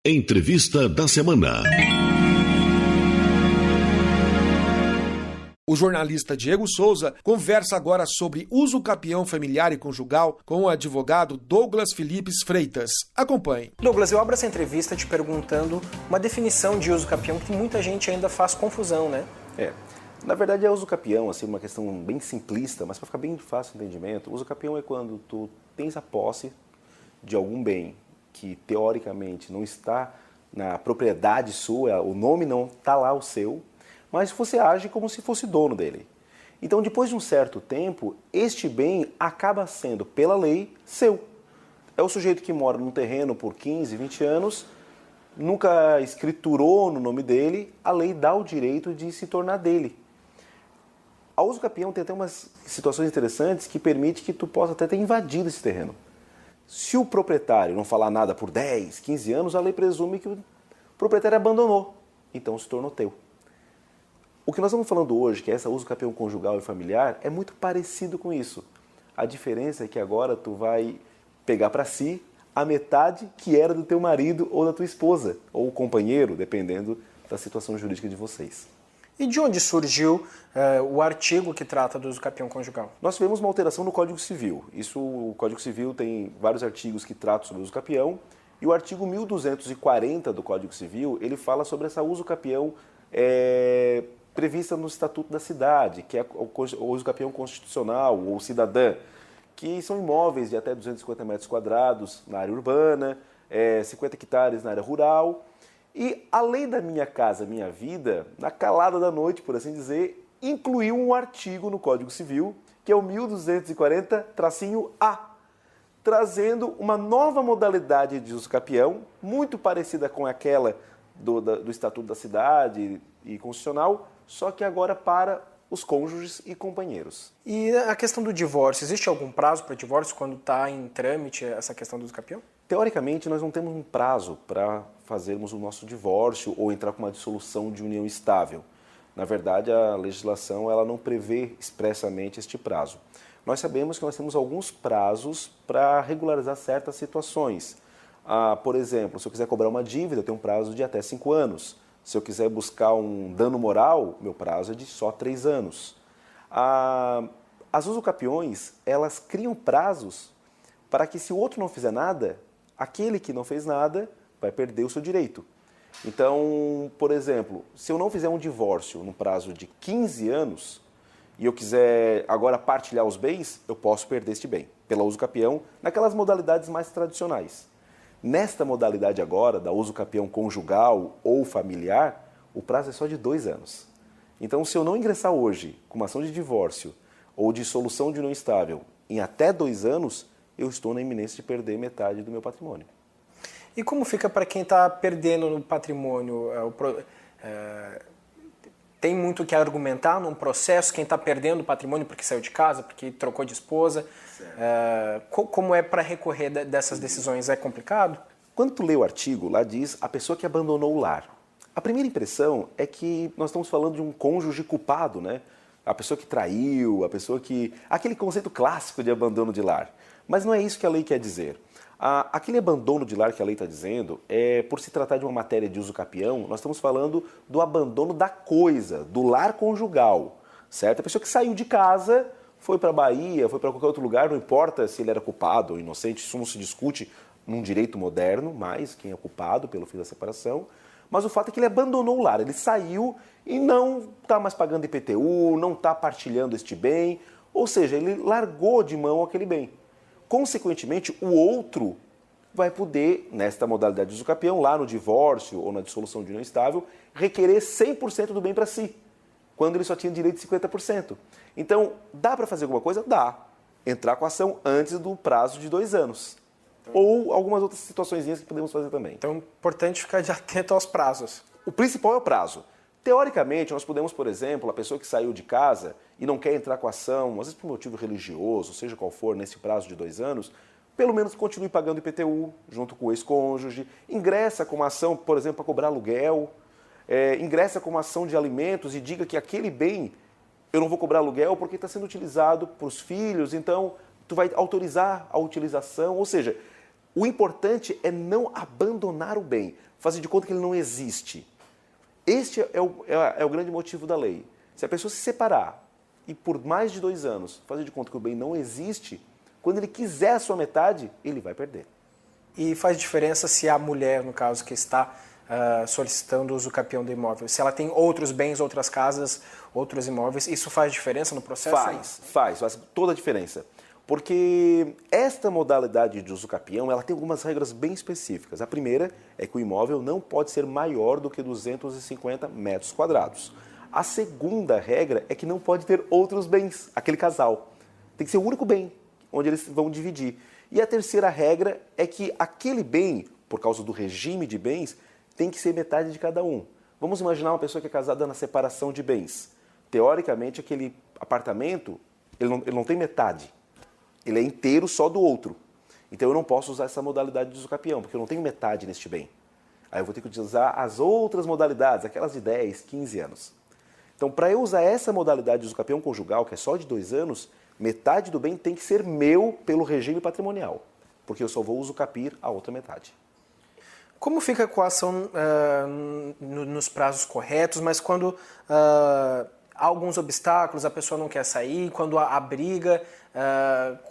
Entrevista da semana. O jornalista Diego Souza conversa agora sobre uso capião familiar e conjugal com o advogado Douglas Philippes Freitas. Acompanhe. Douglas, eu abro essa entrevista te perguntando uma definição de uso capião que muita gente ainda faz confusão, né? Na verdade é uso capião, assim, uma questão bem simplista, mas para ficar bem fácil o entendimento, uso capião é quando tu tens a posse de algum bem que teoricamente não está na propriedade sua, o nome não está lá o seu, mas você age como se fosse dono dele. Então, depois de um certo tempo, este bem acaba sendo, pela lei, seu. É o sujeito que mora num terreno por 15, 20 anos, nunca escriturou no nome dele, a lei dá o direito de se tornar dele. A uso capião tem até umas situações interessantes que permite que tu possa até ter invadido esse terreno. Se o proprietário não falar nada por 10, 15 anos, a lei presume que o proprietário abandonou, então se tornou teu. O que nós estamos falando hoje, que é essa uso capião conjugal e familiar, é muito parecido com isso. A diferença é que agora tu vai pegar para si a metade que era do teu marido ou da tua esposa, ou companheiro, dependendo da situação jurídica de vocês. E de onde surgiu o artigo que trata do uso capião conjugal? Nós tivemos uma alteração no Código Civil. O Código Civil tem vários artigos que tratam sobre o uso capião, e o artigo 1240 do Código Civil, ele fala sobre essa uso capião prevista no Estatuto da Cidade, que é o uso capião constitucional ou cidadã, que são imóveis de até 250 metros quadrados na área urbana, 50 hectares na área rural. E a lei da Minha Casa Minha Vida, na calada da noite, por assim dizer, incluiu um artigo no Código Civil, que é o 1240-A, trazendo uma nova modalidade de uso capião, muito parecida com aquela do Estatuto da Cidade e constitucional, só que agora para os cônjuges e companheiros. E a questão do divórcio, existe algum prazo para divórcio quando está em trâmite essa questão do uso capião? Teoricamente, nós não temos um prazo para fazermos o nosso divórcio ou entrar com uma dissolução de união estável. Na verdade, a legislação ela não prevê expressamente este prazo. Nós sabemos que nós temos alguns prazos para regularizar certas situações. Por exemplo, se eu quiser cobrar uma dívida, eu tenho um prazo de até 5 anos. Se eu quiser buscar um dano moral, meu prazo é de só 3 anos. As usucapiões, elas criam prazos para que se o outro não fizer nada, aquele que não fez nada vai perder o seu direito. Então, por exemplo, se eu não fizer um divórcio no prazo de 15 anos e eu quiser agora partilhar os bens, eu posso perder este bem, pela usucapião, naquelas modalidades mais tradicionais. Nesta modalidade agora, da uso capião conjugal ou familiar, o prazo é só de 2 anos. Então, se eu não ingressar hoje com uma ação de divórcio ou de dissolução de união estável em até 2 anos, eu estou na iminência de perder metade do meu patrimônio. E como fica para quem está perdendo no patrimônio? Tem muito que argumentar num processo, quem está perdendo o patrimônio porque saiu de casa, porque trocou de esposa. Como é para recorrer dessas decisões? É complicado? Quando tu lê o artigo, lá diz a pessoa que abandonou o lar. A primeira impressão é que nós estamos falando de um cônjuge culpado, né? A pessoa que traiu, a pessoa que... aquele conceito clássico de abandono de lar. Mas não é isso que a lei quer dizer. Aquele abandono de lar que a lei está dizendo, por se tratar de uma matéria de uso capião, nós estamos falando do abandono da coisa, do lar conjugal, certo? A pessoa que saiu de casa, foi para a Bahia, foi para qualquer outro lugar, não importa se ele era culpado ou inocente, isso não se discute num direito moderno, mais quem é culpado pelo fim da separação, mas o fato é que ele abandonou o lar, ele saiu e não está mais pagando IPTU, não está partilhando este bem, ou seja, ele largou de mão aquele bem. Consequentemente, o outro vai poder, nesta modalidade de uso capião, lá no divórcio ou na dissolução de união estável, requerer 100% do bem para si, quando ele só tinha direito de 50%. Então, dá para fazer alguma coisa? Dá. Entrar com a ação antes do prazo de 2 anos. Ou algumas outras situações que podemos fazer também. Então, é importante ficar de atento aos prazos. O principal é o prazo. Teoricamente, nós podemos, por exemplo, a pessoa que saiu de casa e não quer entrar com a ação, às vezes por motivo religioso, seja qual for, nesse prazo de 2 anos, pelo menos continue pagando IPTU junto com o ex-cônjuge, ingressa com uma ação, por exemplo, para cobrar aluguel, ingressa com uma ação de alimentos e diga que aquele bem eu não vou cobrar aluguel porque está sendo utilizado para os filhos, então tu vai autorizar a utilização, ou seja, o importante é não abandonar o bem. fazer de conta que ele não existe. Este é o grande motivo da lei. Se a pessoa se separar e por mais de 2 anos fazer de conta que o bem não existe, quando ele quiser a sua metade, ele vai perder. E faz diferença se a mulher, no caso, que está solicitando o usucapião do imóvel, se ela tem outros bens, outras casas, outros imóveis, isso faz diferença no processo? Faz toda a diferença. Porque esta modalidade de usucapião, ela tem algumas regras bem específicas. A primeira é que o imóvel não pode ser maior do que 250 metros quadrados. A segunda regra é que não pode ter outros bens, aquele casal. Tem que ser o único bem, onde eles vão dividir. E a terceira regra é que aquele bem, por causa do regime de bens, tem que ser metade de cada um. Vamos imaginar uma pessoa que é casada na separação de bens. Teoricamente, aquele apartamento, ele não tem metade. Ele é inteiro só do outro. Então eu não posso usar essa modalidade de usucapião, porque eu não tenho metade neste bem. Aí eu vou ter que utilizar as outras modalidades, aquelas de 10, 15 anos. Então, para eu usar essa modalidade de usucapião conjugal, que é só de 2 anos, metade do bem tem que ser meu pelo regime patrimonial, porque eu só vou usucapir a outra metade. Como fica a coação nos prazos corretos, mas quando há alguns obstáculos, a pessoa não quer sair, quando há briga,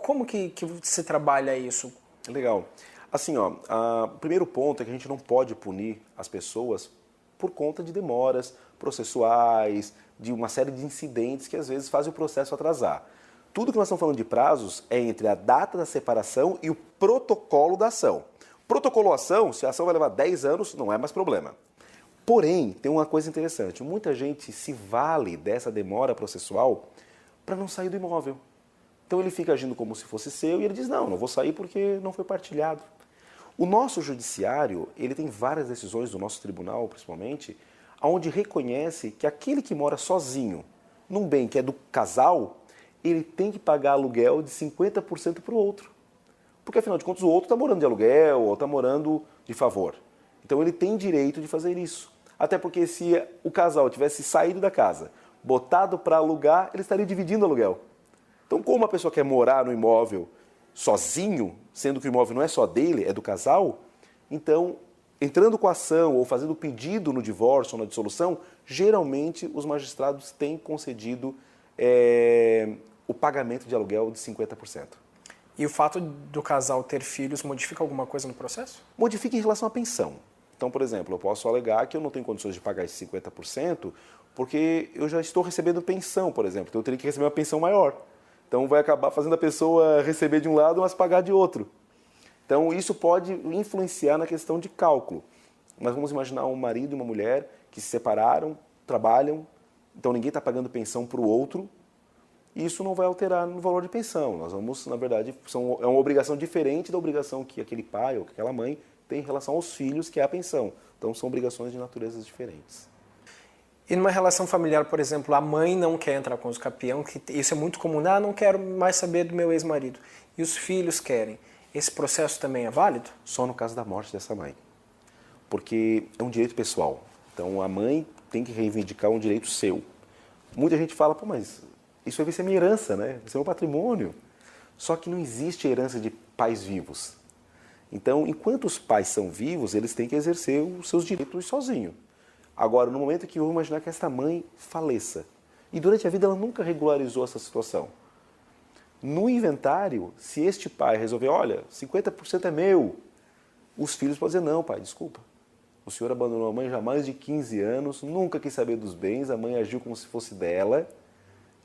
como que se trabalha isso? Legal. Assim, o primeiro ponto é que a gente não pode punir as pessoas por conta de demoras processuais, de uma série de incidentes que às vezes fazem o processo atrasar. Tudo que nós estamos falando de prazos é entre a data da separação e o protocolo da ação. Protocolação, se a ação vai levar 10 anos, não é mais problema. Porém, tem uma coisa interessante, muita gente se vale dessa demora processual para não sair do imóvel. Então ele fica agindo como se fosse seu e ele diz, não vou sair porque não foi partilhado. O nosso judiciário, ele tem várias decisões do nosso tribunal, principalmente, onde reconhece que aquele que mora sozinho num bem que é do casal, ele tem que pagar aluguel de 50% para o outro. Porque, afinal de contas, o outro está morando de aluguel ou está morando de favor. Então, ele tem direito de fazer isso. Até porque se o casal tivesse saído da casa, botado para alugar, ele estaria dividindo o aluguel. Então, como a pessoa quer morar no imóvel sozinho, sendo que o imóvel não é só dele, é do casal, então, entrando com a ação ou fazendo pedido no divórcio ou na dissolução, geralmente os magistrados têm concedido o pagamento de aluguel de 50%. E o fato do casal ter filhos modifica alguma coisa no processo? Modifica em relação à pensão. Então, por exemplo, eu posso alegar que eu não tenho condições de pagar esses 50% porque eu já estou recebendo pensão, por exemplo. Então, eu teria que receber uma pensão maior. Então, vai acabar fazendo a pessoa receber de um lado, mas pagar de outro. Então, isso pode influenciar na questão de cálculo. Mas vamos imaginar um marido e uma mulher que se separaram, trabalham, então ninguém está pagando pensão para o outro, e isso não vai alterar no valor de pensão. Nós vamos, na verdade, é uma obrigação diferente da obrigação que aquele pai ou que aquela mãe tem em relação aos filhos, que é a pensão. Então, são obrigações de naturezas diferentes. E numa relação familiar, por exemplo, a mãe não quer entrar com o usucapião, que isso é muito comum, não quero mais saber do meu ex-marido. E os filhos querem. Esse processo também é válido? Só no caso da morte dessa mãe. Porque é um direito pessoal. Então, a mãe tem que reivindicar um direito seu. Muita gente fala, pô, mas isso aí vai ser minha herança, né? Vai ser meu patrimônio. Só que não existe herança de pais vivos. Então, enquanto os pais são vivos, eles têm que exercer os seus direitos sozinhos. Agora, no momento que eu vou imaginar que esta mãe faleça, e durante a vida ela nunca regularizou essa situação. No inventário, se este pai resolver, olha, 50% é meu, os filhos podem dizer, não, pai, desculpa. O senhor abandonou a mãe já há mais de 15 anos, nunca quis saber dos bens, a mãe agiu como se fosse dela,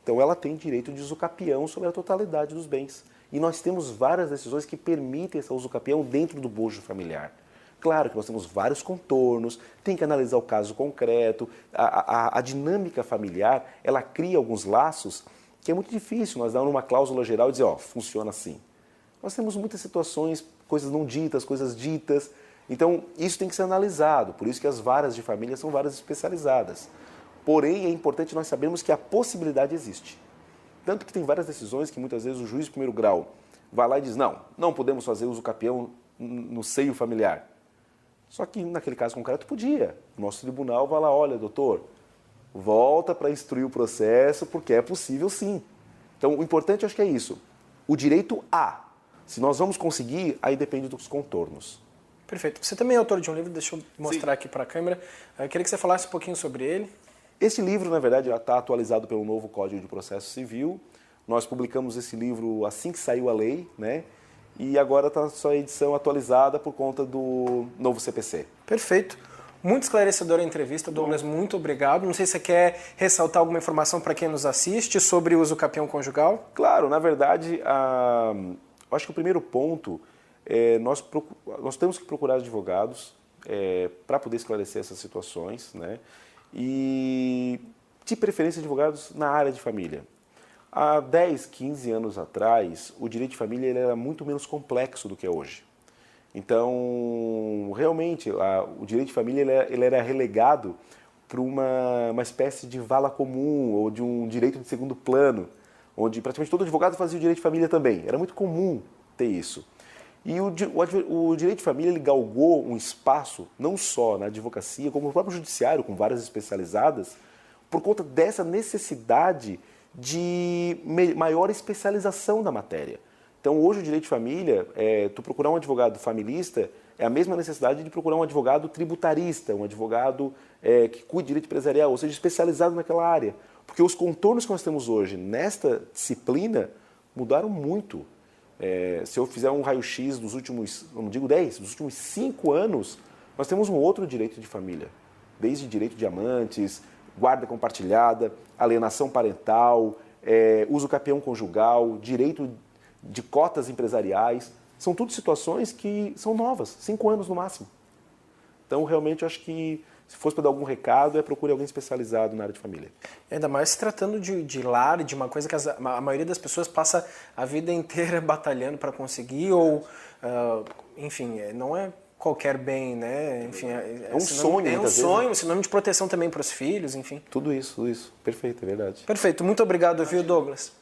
então ela tem direito de usucapião sobre a totalidade dos bens. E nós temos várias decisões que permitem essa usucapião dentro do bojo familiar. Claro que nós temos vários contornos, tem que analisar o caso concreto, a dinâmica familiar, ela cria alguns laços que é muito difícil nós dar uma cláusula geral e dizer, funciona assim. Nós temos muitas situações, coisas não ditas, coisas ditas, então isso tem que ser analisado, por isso que as varas de família são varas especializadas. Porém, é importante nós sabermos que a possibilidade existe. Tanto que tem várias decisões que muitas vezes o juiz de primeiro grau vai lá e diz, não podemos fazer usucapião no seio familiar. Só que naquele caso concreto podia. O nosso tribunal vai lá, olha, doutor, volta para instruir o processo, porque é possível sim. Então, o importante eu acho que é isso. O direito a. Se nós vamos conseguir, aí depende dos contornos. Perfeito. Você também é autor de um livro, deixa eu mostrar aqui para a câmera. Eu queria que você falasse um pouquinho sobre ele. Esse livro, na verdade, já está atualizado pelo novo Código de Processo Civil. Nós publicamos esse livro assim que saiu a lei, né? E agora está sua edição atualizada por conta do novo CPC. Perfeito. Muito esclarecedora a entrevista, Douglas, muito obrigado. Não sei se você quer ressaltar alguma informação para quem nos assiste sobre o uso capião conjugal. Claro, na verdade, eu acho que o primeiro ponto é nós temos que procurar advogados para poder esclarecer essas situações, né? E, de preferência, advogados na área de família. Há 10, 15 anos atrás, o direito de família ele era muito menos complexo do que é hoje. Então, realmente, o direito de família ele era relegado para uma espécie de vala comum ou de um direito de segundo plano, onde praticamente todo advogado fazia o direito de família também. Era muito comum ter isso. E o direito de família ele galgou um espaço, não só na advocacia, como no próprio judiciário, com várias especializadas, por conta dessa necessidade de maior especialização da matéria. Então, hoje o direito de família, tu procurar um advogado familista, é a mesma necessidade de procurar um advogado tributarista, um advogado que cuide de direito empresarial, ou seja, especializado naquela área. Porque os contornos que nós temos hoje nesta disciplina mudaram muito. Se eu fizer um raio-x dos últimos, não digo 10, dos últimos 5 anos, nós temos um outro direito de família. Desde direito de amantes, guarda compartilhada, alienação parental, uso capião conjugal, direito de cotas empresariais. São tudo situações que são novas, 5 anos no máximo. Então, realmente, eu acho que se fosse para dar algum recado, procure alguém especializado na área de família. Ainda mais se tratando de lar, de uma coisa que a maioria das pessoas passa a vida inteira batalhando para conseguir, ou, enfim, não é qualquer bem, né? Enfim, é um sonho. É um sonho, sinônimo de proteção também para os filhos, enfim. Tudo isso. Perfeito, é verdade. Perfeito. Muito obrigado, viu, Douglas?